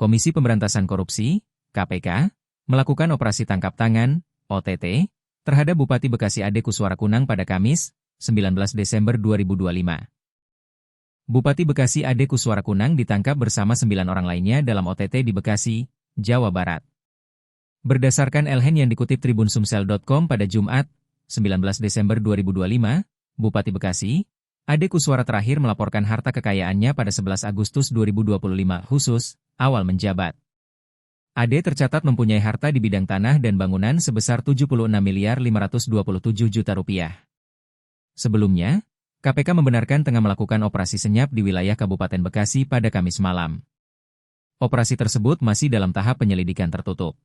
Komisi Pemberantasan Korupsi, KPK, melakukan operasi tangkap tangan, OTT, terhadap Bupati Bekasi Ade Kuswarakunang pada Kamis, 19 Desember 2025. Bupati Bekasi Ade Kuswarakunang ditangkap bersama 9 orang lainnya dalam OTT di Bekasi, Jawa Barat. Berdasarkan LHN yang dikutip tribunsumsel.com pada Jumat, 19 Desember 2025, Bupati Bekasi, Ade Kuswara terakhir melaporkan harta kekayaannya pada 11 Agustus 2025 khusus, awal menjabat. Ade tercatat mempunyai harta di bidang tanah dan bangunan sebesar Rp76.527.000.000. Sebelumnya, KPK membenarkan tengah melakukan operasi senyap di wilayah Kabupaten Bekasi pada Kamis malam. Operasi tersebut masih dalam tahap penyelidikan tertutup.